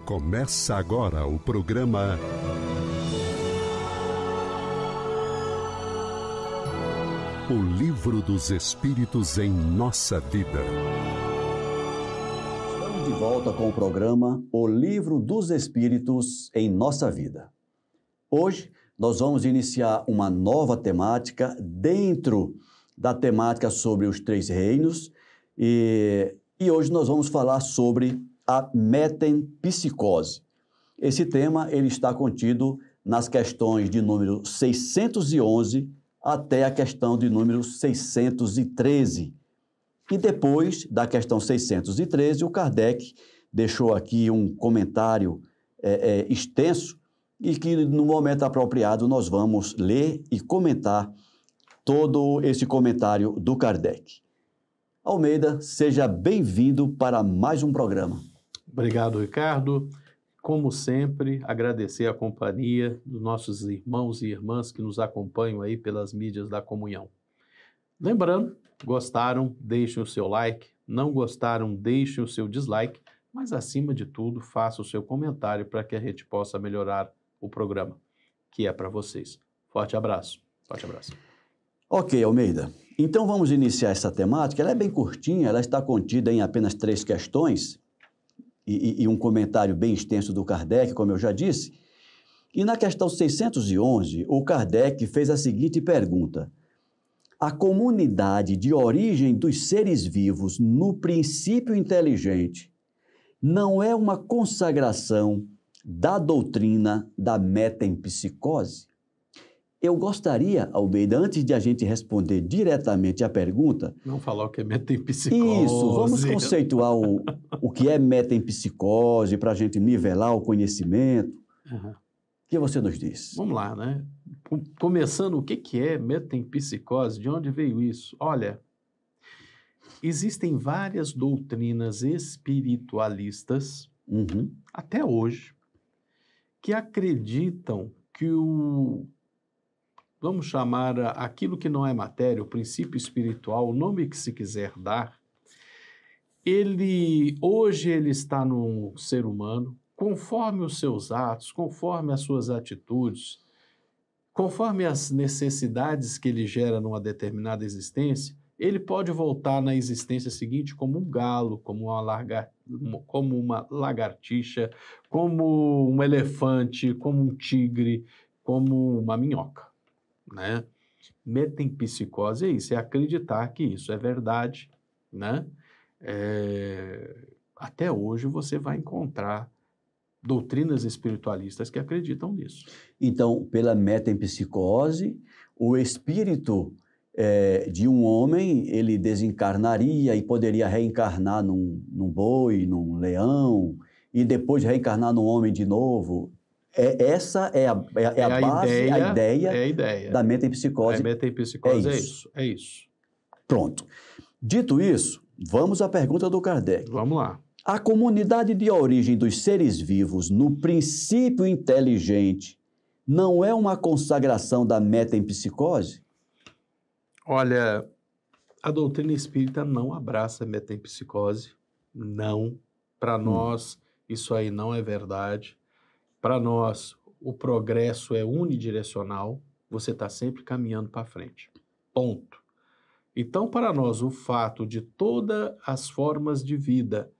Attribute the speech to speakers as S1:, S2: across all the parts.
S1: Começa agora o programa O Livro dos Espíritos em Nossa Vida.
S2: Estamos de volta com o programa O Livro dos Espíritos em Nossa Vida. Hoje nós vamos iniciar uma nova temática dentro da temática sobre os três reinos e hoje nós vamos falar sobre a metempsicose. Esse tema ele está contido nas questões de número 611 até a questão de número 613. E depois da questão 613, o Kardec deixou aqui um comentário extenso e que no momento apropriado nós vamos ler e comentar todo esse comentário do Kardec. Almeida, seja bem-vindo para mais um programa.
S3: Obrigado, Ricardo. Como sempre, agradecer a companhia dos nossos irmãos e irmãs que nos acompanham aí pelas mídias da comunhão. Lembrando, gostaram, deixem o seu like, não gostaram, deixem o seu dislike, mas acima de tudo, faça o seu comentário para que a gente possa melhorar o programa, que é para vocês. Forte abraço. Forte abraço.
S2: Ok, Almeida. Então vamos iniciar essa temática. Ela é bem curtinha, ela está contida em apenas 3 questões e um comentário bem extenso do Kardec, como eu já disse. E na questão 611, o Kardec fez a seguinte pergunta: a comunidade de origem dos seres vivos no princípio inteligente não é uma consagração da doutrina da metempsicose? Eu gostaria, Almeida, antes de a gente responder diretamente a pergunta...
S3: Não falar o que é metempsicose.
S2: Isso, vamos conceituar o que é metempsicose para a gente nivelar o conhecimento.
S3: Uhum.
S2: O que você nos diz?
S3: Vamos lá, né? Começando, o que é metempsicose? De onde veio isso? Olha, existem várias doutrinas espiritualistas, até hoje, que acreditam que vamos chamar aquilo que não é matéria, o princípio espiritual, o nome que se quiser dar, hoje ele está no ser humano, conforme os seus atos, conforme as suas atitudes, conforme as necessidades que ele gera numa determinada existência, ele pode voltar na existência seguinte como um galo, como uma lagartixa, como um elefante, como um tigre, como uma minhoca. Né? Metempsicose é isso, é acreditar que isso é verdade, né? Até hoje você vai encontrar doutrinas espiritualistas que acreditam nisso.
S2: Então, pela metempsicose, o espírito de um homem, ele desencarnaria e poderia reencarnar num boi, num leão, e depois reencarnar num homem de novo. Essa é a base, a ideia da metempsicose.
S3: A metempsicose é isso.
S2: Pronto. Dito isso, vamos à pergunta do Kardec.
S3: Vamos lá.
S2: A comunidade de origem dos seres vivos no princípio inteligente não é uma consagração da metempsicose?
S3: Olha, a doutrina espírita não abraça a metempsicose. Não. Para nós, isso aí não é verdade. Para nós, o progresso é unidirecional, você está sempre caminhando para frente. Ponto. Então, para nós, o fato de todas as formas de vida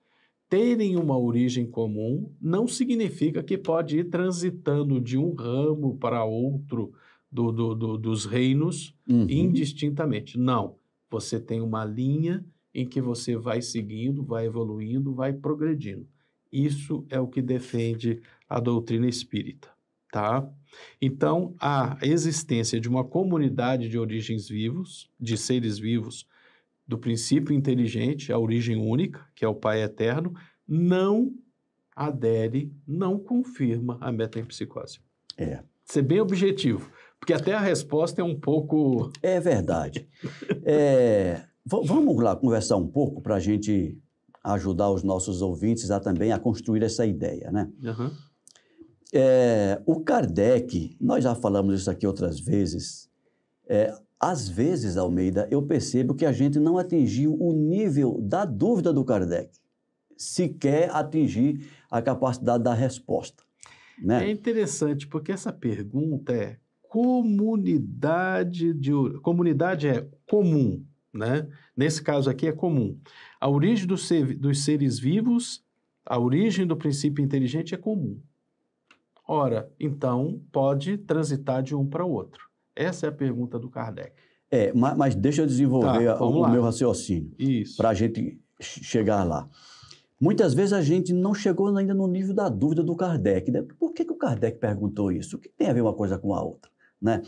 S3: terem uma origem comum não significa que pode ir transitando de um ramo para outro dos reinos indistintamente. Não. Você tem uma linha em que você vai seguindo, vai evoluindo, vai progredindo. Isso é o que defende a doutrina espírita, tá? Então, a existência de uma comunidade de origens vivos, de seres vivos, do princípio inteligente, a origem única, que é o Pai Eterno, não adere, não confirma a metempsicose. Ser bem objetivo, porque até a resposta é um pouco...
S2: É verdade. Vamos lá conversar um pouco para a gente ajudar os nossos ouvintes também a construir essa ideia, né?
S3: Uhum.
S2: O Kardec, nós já falamos isso aqui outras vezes, às vezes, Almeida, eu percebo que a gente não atingiu o nível da dúvida do Kardec. sequer atingir a capacidade da resposta, né?
S3: É interessante, porque essa pergunta é comunidade é comum, né? Nesse caso aqui é comum. A origem dos seres vivos, a origem do princípio inteligente é comum. Ora, então, pode transitar de um para o outro. Essa é a pergunta do Kardec.
S2: Mas deixa eu desenvolver o meu raciocínio.
S3: Isso.
S2: Para a gente chegar lá. Muitas vezes a gente não chegou ainda no nível da dúvida do Kardec, né? Por que o Kardec perguntou isso? O que tem a ver uma coisa com a outra, né?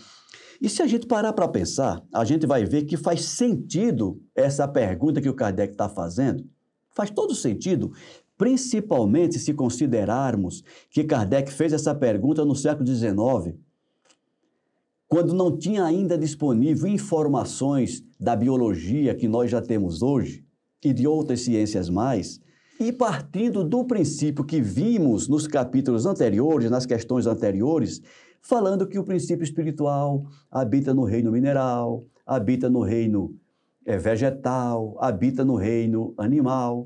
S2: E se a gente parar para pensar, a gente vai ver que faz sentido essa pergunta que o Kardec está fazendo. Faz todo sentido, principalmente se considerarmos que Kardec fez essa pergunta no século XIX, quando não tinha ainda disponível informações da biologia que nós já temos hoje e de outras ciências mais, e partindo do princípio que vimos nos capítulos anteriores, nas questões anteriores, falando que o princípio espiritual habita no reino mineral, habita no reino vegetal, habita no reino animal.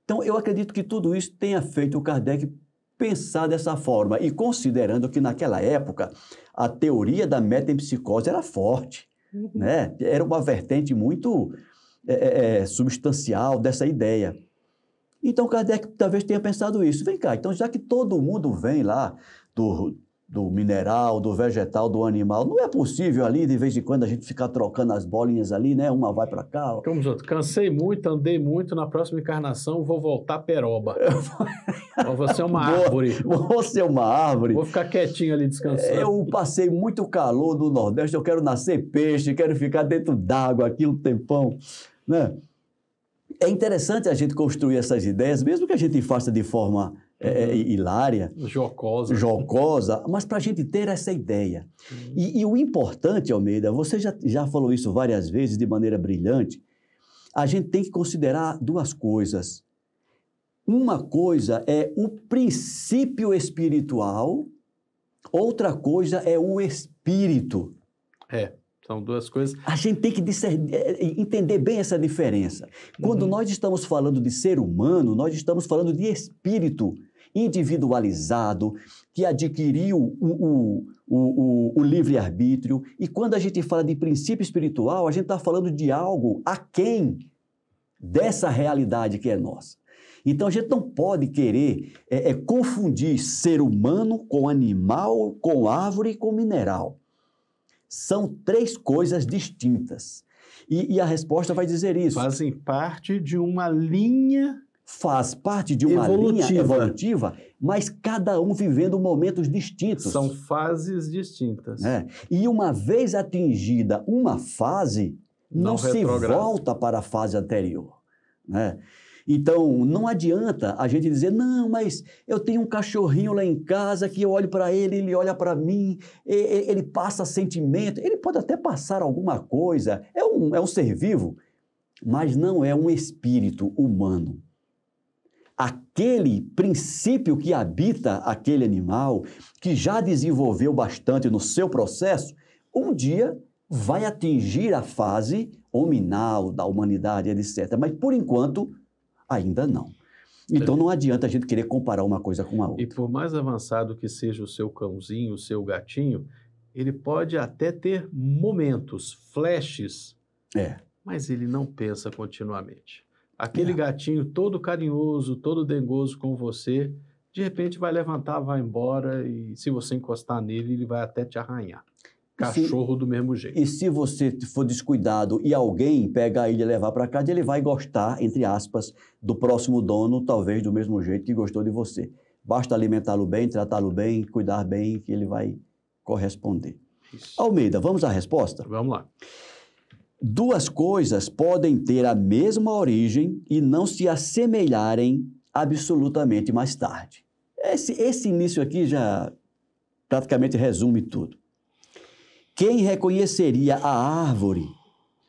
S2: Então, eu acredito que tudo isso tenha feito o Kardec pensar dessa forma, e considerando que naquela época a teoria da metempsicose era forte, né? Era uma vertente muito substancial dessa ideia. Então, Kardec talvez tenha pensado isso. Vem cá, então já que todo mundo vem lá do mineral, do vegetal, do animal, não é possível ali, de vez em quando, a gente ficar trocando as bolinhas ali, né? Uma vai para cá.
S3: Como os outros, cansei muito, andei muito, na próxima encarnação vou voltar peroba. Vou ser uma árvore.
S2: Vou ser uma árvore.
S3: Vou ficar quietinho ali descansando.
S2: Eu passei muito calor no Nordeste, eu quero nascer peixe, quero ficar dentro d'água aqui um tempão, né? É interessante a gente construir essas ideias, mesmo que a gente faça de forma hilária, jocosa, mas para a gente ter essa ideia. E o importante, Almeida, você já falou isso várias vezes de maneira brilhante, a gente tem que considerar duas coisas. Uma coisa é o princípio espiritual, outra coisa é o espírito.
S3: São duas coisas.
S2: A gente tem que entender bem essa diferença. Quando nós estamos falando de ser humano, nós estamos falando de espírito individualizado, que adquiriu o livre-arbítrio. E quando a gente fala de princípio espiritual, a gente está falando de algo aquém dessa realidade que é nossa. Então, a gente não pode querer confundir ser humano com animal, com árvore e com mineral. São três coisas distintas. E a resposta vai dizer isso.
S3: Fazem parte de uma linha...
S2: Faz parte de uma linha evolutiva, mas cada um vivendo momentos distintos.
S3: São fases distintas.
S2: E uma vez atingida uma fase, não se volta para a fase anterior, né? Então, não adianta a gente dizer, não, mas eu tenho um cachorrinho lá em casa que eu olho para ele, ele olha para mim, ele passa sentimento, ele pode até passar alguma coisa, é um ser vivo, mas não é um espírito humano. Aquele princípio que habita aquele animal, que já desenvolveu bastante no seu processo, um dia vai atingir a fase hominal da humanidade, etc. Mas, por enquanto, ainda não. Então, não adianta a gente querer comparar uma coisa com a outra.
S3: E por mais avançado que seja o seu cãozinho, o seu gatinho, ele pode até ter momentos, flashes, mas ele não pensa continuamente. Aquele gatinho todo carinhoso, todo dengoso com você, de repente vai levantar, vai embora e se você encostar nele, ele vai até te arranhar. Cachorro do mesmo jeito.
S2: E se você for descuidado e alguém pegar ele e levar para casa, ele vai gostar, entre aspas, do próximo dono, talvez do mesmo jeito que gostou de você. Basta alimentá-lo bem, tratá-lo bem, cuidar bem, que ele vai corresponder. Isso. Almeida, vamos à resposta?
S3: Vamos lá.
S2: Duas coisas podem ter a mesma origem e não se assemelharem absolutamente mais tarde. Esse início aqui já praticamente resume tudo. Quem reconheceria a árvore,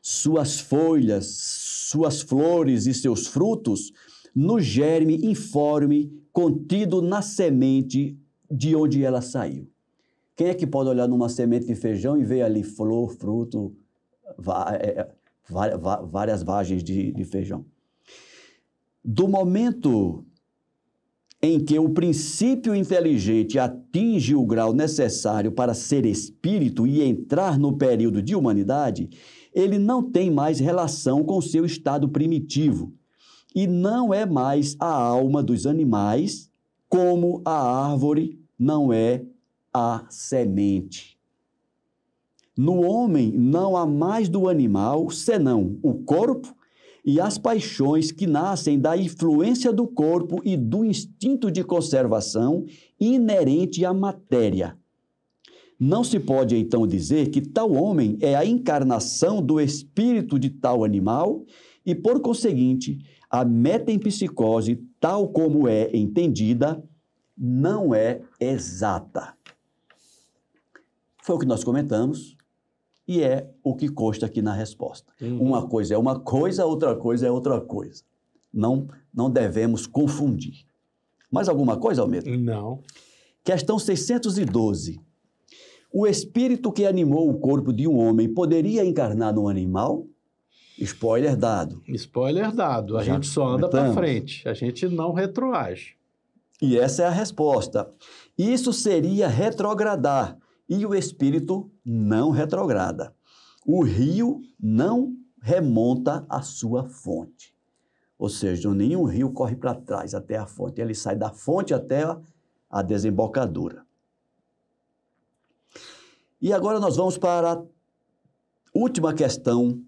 S2: suas folhas, suas flores e seus frutos no germe informe contido na semente de onde ela saiu? Quem é que pode olhar numa semente de feijão e ver ali flor, fruto, várias vagens de feijão? Do momento em que o princípio inteligente atinge o grau necessário para ser espírito e entrar no período de humanidade, ele não tem mais relação com seu estado primitivo e não é mais a alma dos animais, como a árvore não é a semente. No homem não há mais do animal senão o corpo e as paixões que nascem da influência do corpo e do instinto de conservação inerente à matéria. Não se pode, então, dizer que tal homem é a encarnação do espírito de tal animal e, por conseguinte, a metempsicose, tal como é entendida, não é exata. Foi o que nós comentamos. E é o que consta aqui na resposta. Uma coisa é uma coisa, outra coisa é outra coisa. Não devemos confundir. Mais alguma coisa, Almeida?
S3: Não.
S2: Questão 612. O espírito que animou o corpo de um homem poderia encarnar num animal? Spoiler dado.
S3: Spoiler dado. A gente só anda para frente. A gente não retroage.
S2: E essa é a resposta. Isso seria retrogradar. E o espírito não retrograda. O rio não remonta à sua fonte. Ou seja, nenhum rio corre para trás até a fonte. Ele sai da fonte até a desembocadura. E agora nós vamos para a última questão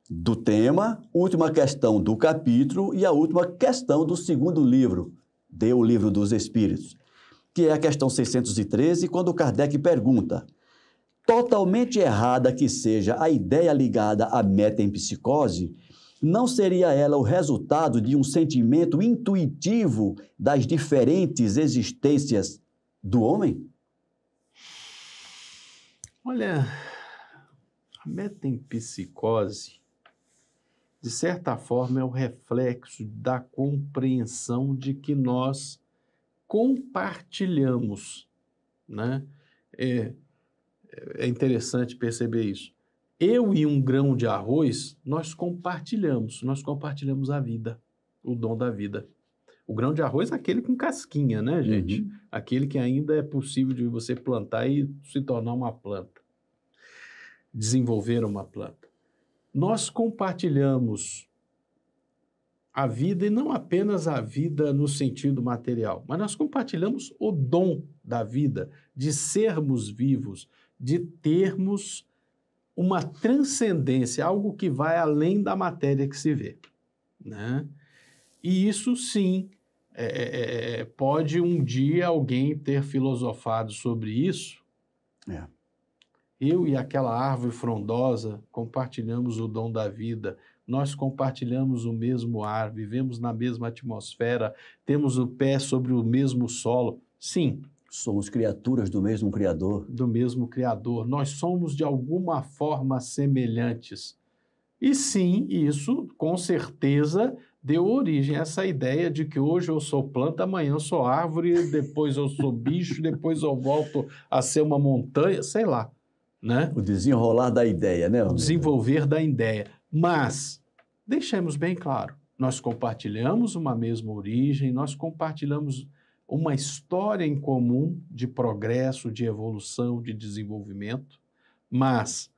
S2: do tema, última questão do capítulo e a última questão do segundo livro, O Livro dos Espíritos, que é a questão 613, quando Kardec pergunta: totalmente errada que seja a ideia ligada à metempsicose, não seria ela o resultado de um sentimento intuitivo das diferentes existências do homem?
S3: Olha, a metempsicose, de certa forma, é o reflexo da compreensão de que nós compartilhamos, né? É interessante perceber isso. Eu e um grão de arroz, nós compartilhamos a vida, o dom da vida. O grão de arroz é aquele com casquinha, né, gente?
S2: Uhum.
S3: Aquele que ainda é possível de você plantar e se tornar uma planta, desenvolver uma planta. Nós compartilhamos a vida, e não apenas a vida no sentido material, mas nós compartilhamos o dom da vida, de sermos vivos, de termos uma transcendência, algo que vai além da matéria que se vê, né? E isso, sim, pode um dia alguém ter filosofado sobre isso. Eu e aquela árvore frondosa compartilhamos o dom da vida, nós compartilhamos o mesmo ar, vivemos na mesma atmosfera, temos o pé sobre o mesmo solo. Sim.
S2: Somos criaturas do mesmo Criador.
S3: Do mesmo Criador. Nós somos, de alguma forma, semelhantes. E sim, isso, com certeza, deu origem a essa ideia de que hoje eu sou planta, amanhã eu sou árvore, depois eu sou bicho, depois eu volto a ser uma montanha, sei lá, né?
S2: O desenrolar da ideia, né?
S3: O desenvolver da ideia. Mas, deixemos bem claro, nós compartilhamos uma mesma origem, nós compartilhamos uma história em comum de progresso, de evolução, de desenvolvimento, mas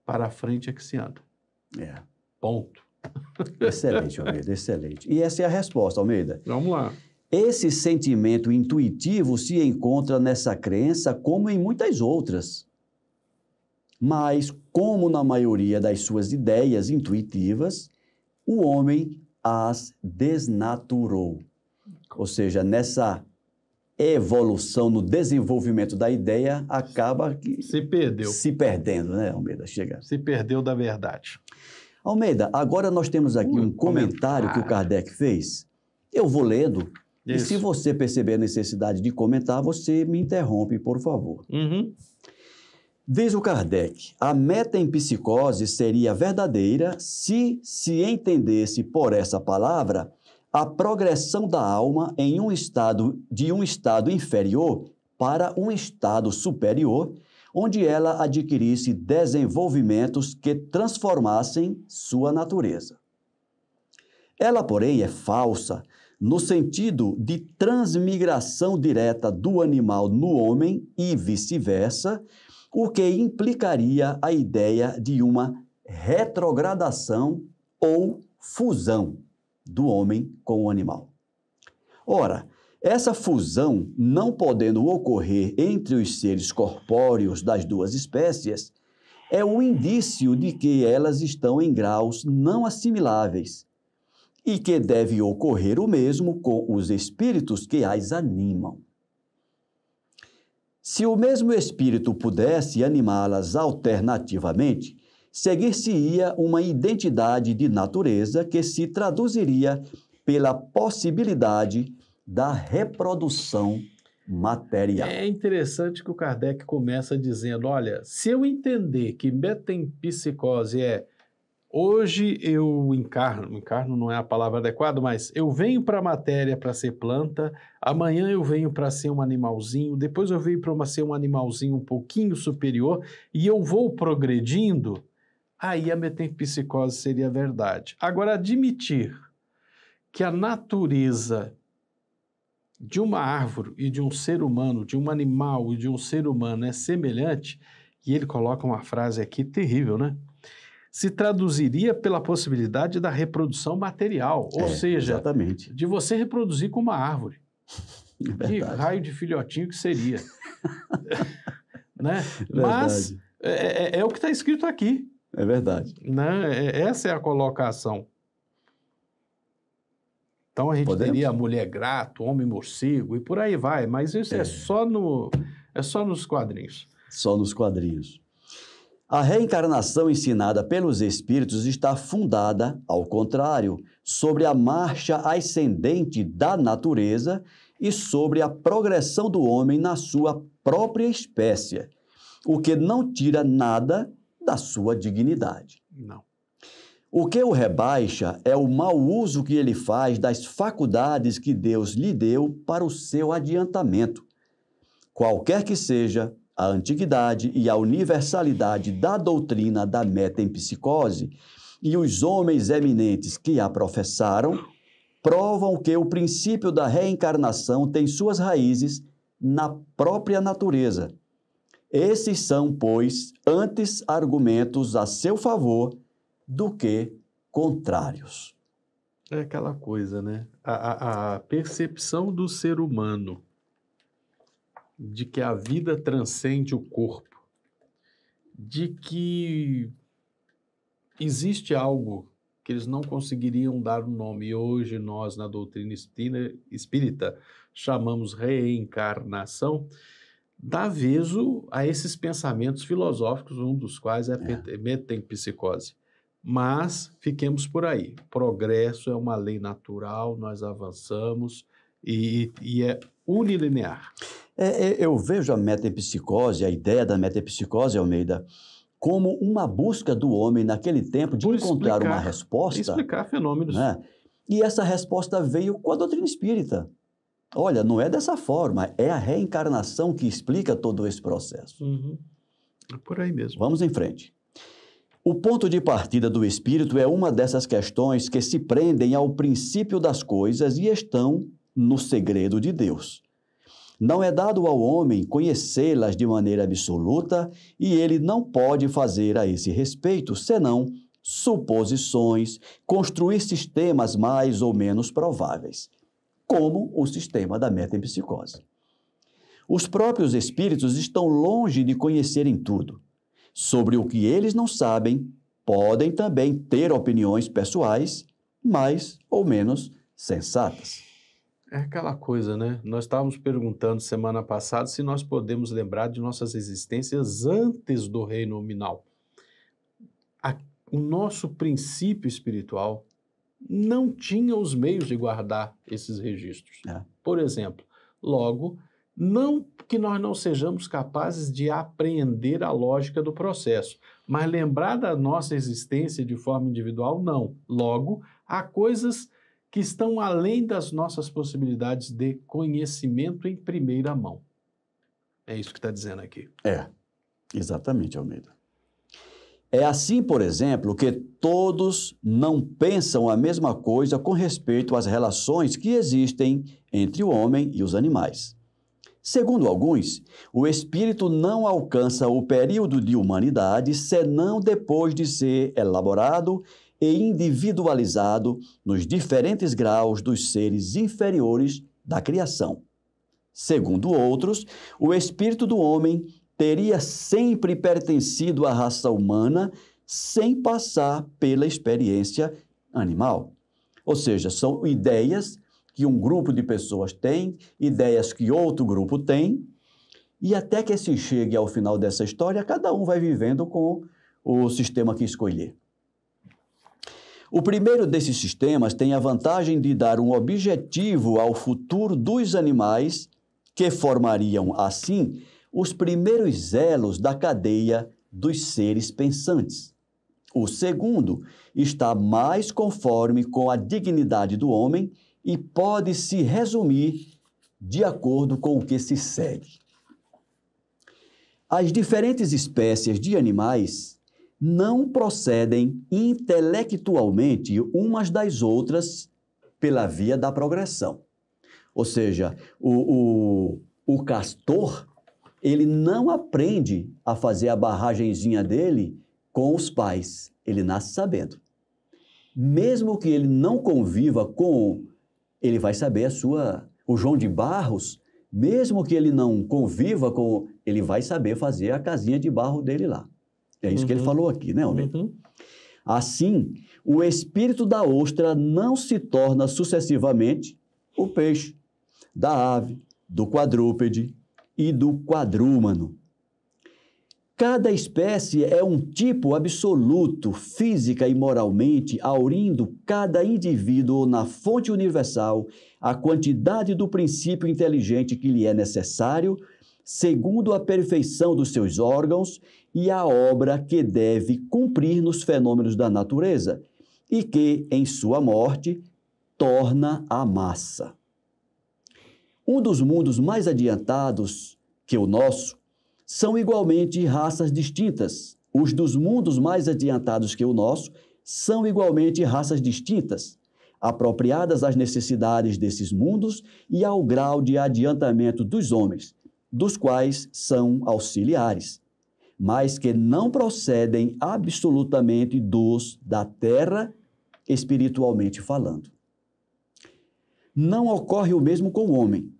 S3: para frente é que se anda. Ponto.
S2: Excelente, Almeida, excelente. E essa é a resposta, Almeida.
S3: Vamos lá.
S2: Esse sentimento intuitivo se encontra nessa crença como em muitas outras. Mas, como na maioria das suas ideias intuitivas, o homem as desnaturou. Ou seja, nessa evolução, no desenvolvimento da ideia, acaba que se perdendo, né, Almeida?
S3: Se perdeu da verdade.
S2: Almeida, agora nós temos aqui um comentário que o Kardec fez. Eu vou lendo. Isso. E se você perceber a necessidade de comentar, você me interrompe, por favor. Diz o Kardec: a metempsicose seria verdadeira se se entendesse por essa palavra a progressão da alma em de um estado inferior para um estado superior, onde ela adquirisse desenvolvimentos que transformassem sua natureza. Ela, porém, é falsa no sentido de transmigração direta do animal no homem e vice-versa, o que implicaria a ideia de uma retrogradação ou fusão do homem com o animal. Ora, essa fusão, não podendo ocorrer entre os seres corpóreos das duas espécies, é um indício de que elas estão em graus não assimiláveis e que deve ocorrer o mesmo com os espíritos que as animam. Se o mesmo espírito pudesse animá-las alternativamente, seguir-se-ia uma identidade de natureza que se traduziria pela possibilidade da reprodução material.
S3: É interessante que o Kardec começa dizendo, olha, se eu entender que metempsicose é hoje eu encarno não é a palavra adequada, mas eu venho para a matéria para ser planta, amanhã eu venho para ser um animalzinho, depois eu venho para ser um animalzinho um pouquinho superior e eu vou progredindo, aí a metempsicose seria verdade. Agora, admitir que a natureza de uma árvore e de um ser humano, de um animal e de um ser humano é semelhante, e ele coloca uma frase aqui terrível, né? Se traduziria pela possibilidade da reprodução material, ou seja,
S2: exatamente.
S3: de você reproduzir com uma árvore. Que raio de filhotinho que seria. Né? Mas é o que está escrito aqui.
S2: É verdade.
S3: Né? Essa é a colocação. Então a gente teria a mulher grato, homem morcego e por aí vai, mas isso é só nos quadrinhos.
S2: Só nos quadrinhos. A reencarnação ensinada pelos espíritos está fundada, ao contrário, sobre a marcha ascendente da natureza e sobre a progressão do homem na sua própria espécie, o que não tira nada da sua dignidade.
S3: Não.
S2: O que o rebaixa é o mau uso que ele faz das faculdades que Deus lhe deu para o seu adiantamento. Qualquer que seja a antiguidade e a universalidade da doutrina da metempsicose e os homens eminentes que a professaram, provam que o princípio da reencarnação tem suas raízes na própria natureza. Esses são, pois, antes argumentos a seu favor do que contrários.
S3: É aquela coisa, né? A percepção do ser humano de que a vida transcende o corpo, de que existe algo que eles não conseguiriam dar um nome, e hoje nós, na doutrina espírita, chamamos reencarnação, dá veso a esses pensamentos filosóficos, um dos quais é a metempsicose. Mas fiquemos por aí. Progresso é uma lei natural, nós avançamos e é unilinear.
S2: Eu vejo a metempsicose, a ideia da metempsicose, Almeida, como uma busca do homem naquele tempo de encontrar uma resposta.
S3: Explicar fenômenos.
S2: Né? E essa resposta veio com a doutrina espírita. Olha, não é dessa forma, é a reencarnação que explica todo esse processo.
S3: É por aí mesmo.
S2: Vamos em frente. O ponto de partida do espírito é uma dessas questões que se prendem ao princípio das coisas e estão no segredo de Deus. Não é dado ao homem conhecê-las de maneira absoluta e ele não pode fazer a esse respeito senão suposições, construir sistemas mais ou menos prováveis, como o sistema da metempsicose. Os próprios espíritos estão longe de conhecerem tudo. Sobre o que eles não sabem, podem também ter opiniões pessoais, mais ou menos sensatas.
S3: É aquela coisa, né? Nós estávamos perguntando semana passada se nós podemos lembrar de nossas existências antes do reino nominal. O nosso princípio espiritual não tinha os meios de guardar esses registros. Por exemplo, logo, não que nós não sejamos capazes de apreender a lógica do processo, mas lembrar da nossa existência de forma individual, não. Logo, há coisas que estão além das nossas possibilidades de conhecimento em primeira mão. É isso que está dizendo aqui.
S2: Exatamente, Almeida. É assim, por exemplo, que todos não pensam a mesma coisa com respeito às relações que existem entre o homem e os animais. Segundo alguns, o espírito não alcança o período de humanidade senão depois de ser elaborado e individualizado nos diferentes graus dos seres inferiores da criação. Segundo outros, o espírito do homem teria sempre pertencido à raça humana sem passar pela experiência animal. Ou seja, são ideias que um grupo de pessoas tem, ideias que outro grupo tem, e até que se chegue ao final dessa história, cada um vai vivendo com o sistema que escolher. O primeiro desses sistemas tem a vantagem de dar um objetivo ao futuro dos animais, que formariam, assim, os primeiros elos da cadeia dos seres pensantes. O segundo está mais conforme com a dignidade do homem e pode se resumir de acordo com o que se segue. As diferentes espécies de animais não procedem intelectualmente umas das outras pela via da progressão. Ou seja, o castor, ele não aprende a fazer a barragenzinha dele com os pais. Ele nasce sabendo. Mesmo que ele não conviva com, ele vai saber o João de Barros, mesmo que ele não conviva com, ele vai saber fazer a casinha de barro dele lá. É isso que ele falou aqui, né, homem? Assim, o espírito da ostra não se torna sucessivamente o peixe, da ave, do quadrúpede e do quadrúmano. Cada espécie é um tipo absoluto, física e moralmente, aurindo cada indivíduo na fonte universal a quantidade do princípio inteligente que lhe é necessário, segundo a perfeição dos seus órgãos e a obra que deve cumprir nos fenômenos da natureza, e que, em sua morte, torna a massa. Um dos mundos mais adiantados que o nosso são igualmente raças distintas. Os dos mundos mais adiantados que o nosso são igualmente raças distintas, apropriadas às necessidades desses mundos e ao grau de adiantamento dos homens, dos quais são auxiliares, mas que não procedem absolutamente dos da terra, espiritualmente falando. Não ocorre o mesmo com o homem.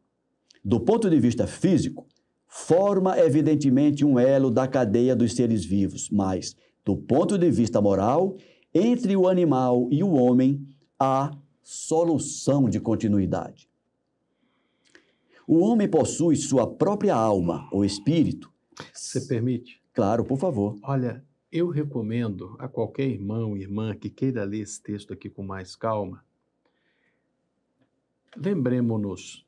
S2: Do ponto de vista físico, forma evidentemente um elo da cadeia dos seres vivos, mas, do ponto de vista moral, entre o animal e o homem há solução de continuidade. O homem possui sua própria alma, ou espírito.
S3: Você permite?
S2: Claro, por favor.
S3: Olha, eu recomendo a qualquer irmão ou irmã que queira ler esse texto aqui com mais calma, lembremos-nos,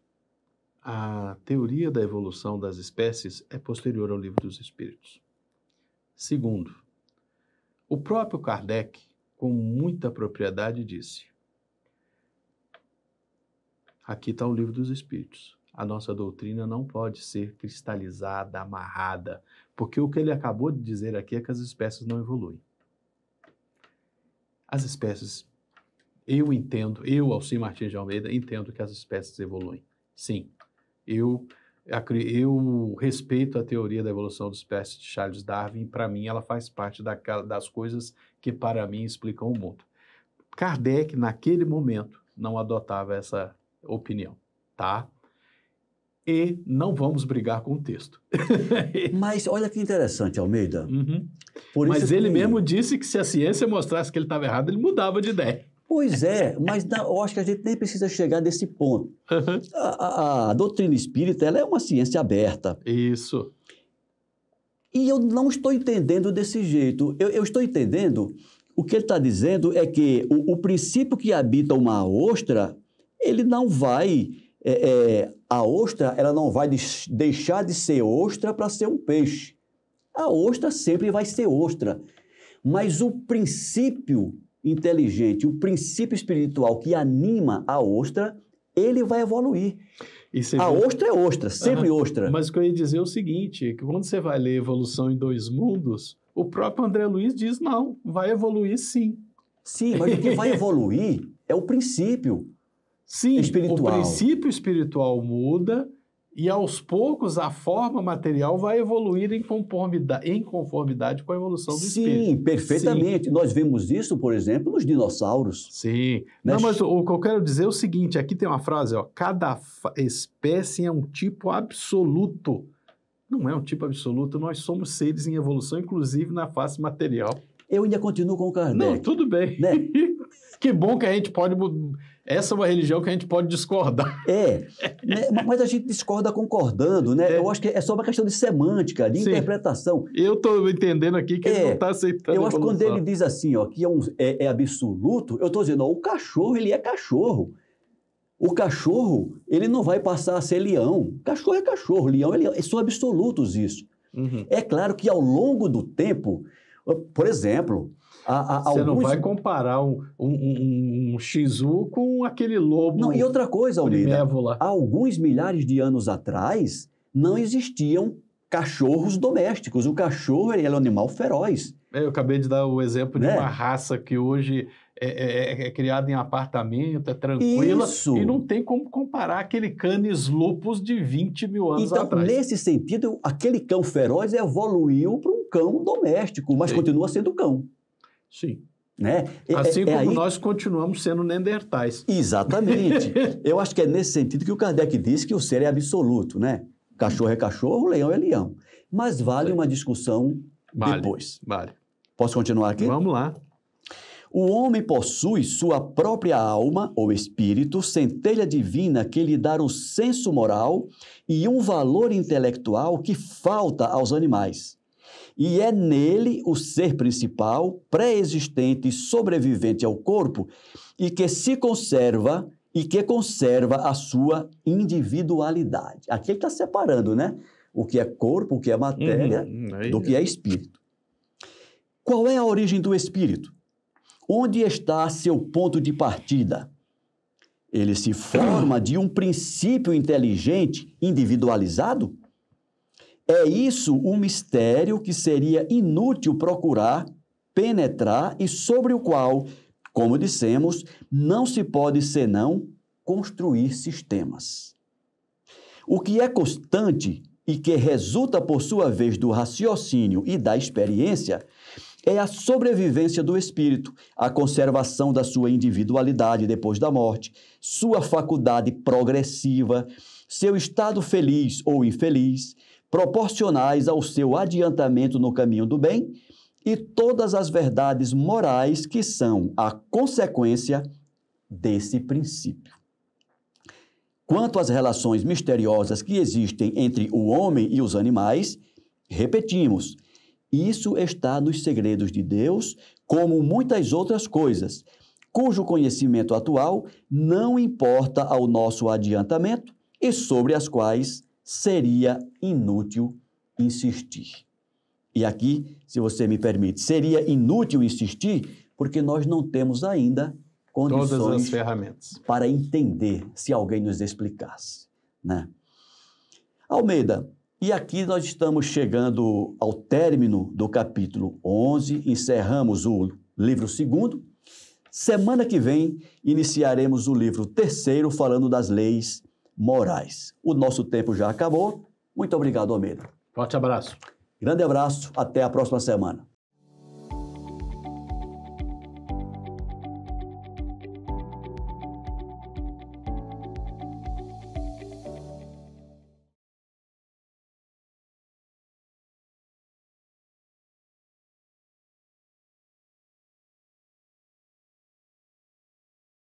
S3: a teoria da evolução das espécies é posterior ao Livro dos Espíritos. Segundo, o próprio Kardec, com muita propriedade, disse: aqui está o Livro dos Espíritos. A nossa doutrina não pode ser cristalizada, amarrada, porque o que ele acabou de dizer aqui é que as espécies não evoluem. As espécies, eu entendo, Alcir Martins de Almeida, entendo que as espécies evoluem. Sim, eu respeito a teoria da evolução das espécies de Charles Darwin, e para mim ela faz parte das coisas que para mim explicam o mundo. Kardec, naquele momento, não adotava essa opinião, tá? E não vamos brigar com o texto.
S2: Mas olha que interessante, Almeida.
S3: Mas ele mesmo disse que se a ciência mostrasse que ele estava errado, ele mudava de ideia.
S2: Pois é, mas eu acho que a gente nem precisa chegar nesse ponto. A doutrina espírita, ela é uma ciência aberta.
S3: Isso.
S2: E eu não estou entendendo desse jeito. Eu estou entendendo, o que ele está dizendo é que o princípio que habita uma ostra, ele não vai... a ostra, ela não vai deixar de ser ostra para ser um peixe. A ostra sempre vai ser ostra. Mas o princípio inteligente, o princípio espiritual que anima a ostra, ele vai evoluir. A ostra é ostra, sempre ostra.
S3: Mas o que eu ia dizer é o seguinte, que quando você vai ler Evolução em Dois Mundos, O próprio André Luiz diz, não, vai evoluir sim.
S2: Sim, mas o que vai evoluir é o princípio.
S3: Sim,
S2: espiritual.
S3: o princípio espiritual muda e, aos poucos, a forma material vai evoluir em conformidade com a evolução do espírito.
S2: Sim, perfeitamente. Sim. Nós vemos isso, por exemplo, nos dinossauros.
S3: Sim.
S2: Né?
S3: Não, mas o que eu quero dizer é o seguinte, aqui tem uma frase, ó, cada espécie é um tipo absoluto. Não é um tipo absoluto, nós somos seres em evolução, inclusive na face material.
S2: Eu ainda continuo com o Kardec.
S3: Não, tudo bem.
S2: Né?
S3: Que bom que a gente pode... Essa é uma religião que a gente pode discordar.
S2: Né? Mas a gente discorda concordando, né? Eu acho que é só uma questão de semântica, de interpretação.
S3: Eu estou entendendo aqui que ele não está aceitando.
S2: Eu acho que quando ele diz assim, ó, que é absoluto, eu estou dizendo, ó, o cachorro, ele é cachorro. O cachorro, ele não vai passar a ser leão. Cachorro é cachorro, leão é leão. São absolutos isso.
S3: Uhum.
S2: É claro que ao longo do tempo, por exemplo...
S3: Você não vai comparar um Shizu com aquele lobo.
S2: Não, e outra coisa, Almeida,
S3: primévola.
S2: Há alguns milhares de anos atrás, não existiam cachorros domésticos. O cachorro ele é um animal feroz.
S3: Eu acabei de dar o exemplo de uma raça que hoje é criada em apartamento, é tranquila,
S2: Isso.
S3: E não tem como comparar aquele canis lupus de 20 mil anos atrás.
S2: Então, nesse sentido, aquele cão feroz evoluiu para um cão doméstico, mas continua sendo cão.
S3: Sim.
S2: Né?
S3: Assim como nós continuamos sendo neandertais.
S2: Exatamente. Eu acho que é nesse sentido que o Kardec disse que o ser é absoluto, né? Cachorro é cachorro, leão é leão. Mas vale uma discussão depois.
S3: Vale.
S2: Posso continuar aqui?
S3: Vamos lá.
S2: O homem possui sua própria alma ou espírito, centelha divina que lhe dá o senso moral e um valor intelectual que falta aos animais. E é nele o ser principal, pré-existente e sobrevivente ao corpo, e que se conserva e que conserva a sua individualidade. Aqui ele está separando, né? O que é corpo, o que é matéria, do que é espírito. Qual é a origem do espírito? Onde está seu ponto de partida? Ele se forma de um princípio inteligente individualizado? É isso um mistério que seria inútil procurar, penetrar e sobre o qual, como dissemos, não se pode senão construir sistemas. O que é constante e que resulta, por sua vez, do raciocínio e da experiência é a sobrevivência do espírito, a conservação da sua individualidade depois da morte, sua faculdade progressiva, seu estado feliz ou infeliz, proporcionais ao seu adiantamento no caminho do bem e todas as verdades morais que são a consequência desse princípio. Quanto às relações misteriosas que existem entre o homem e os animais, repetimos, isso está nos segredos de Deus, como muitas outras coisas, cujo conhecimento atual não importa ao nosso adiantamento e sobre as quais seria inútil insistir. E aqui, se você me permite, seria inútil insistir porque nós não temos ainda condições
S3: todas as ferramentas
S2: para entender se alguém nos explicasse, né? Almeida, e aqui nós estamos chegando ao término do capítulo 11, encerramos o livro 2º. Semana que vem, iniciaremos o livro 3º, falando das leis morais. O nosso tempo já acabou. Muito obrigado, Almeida.
S3: Forte abraço.
S2: Grande abraço. Até a próxima semana.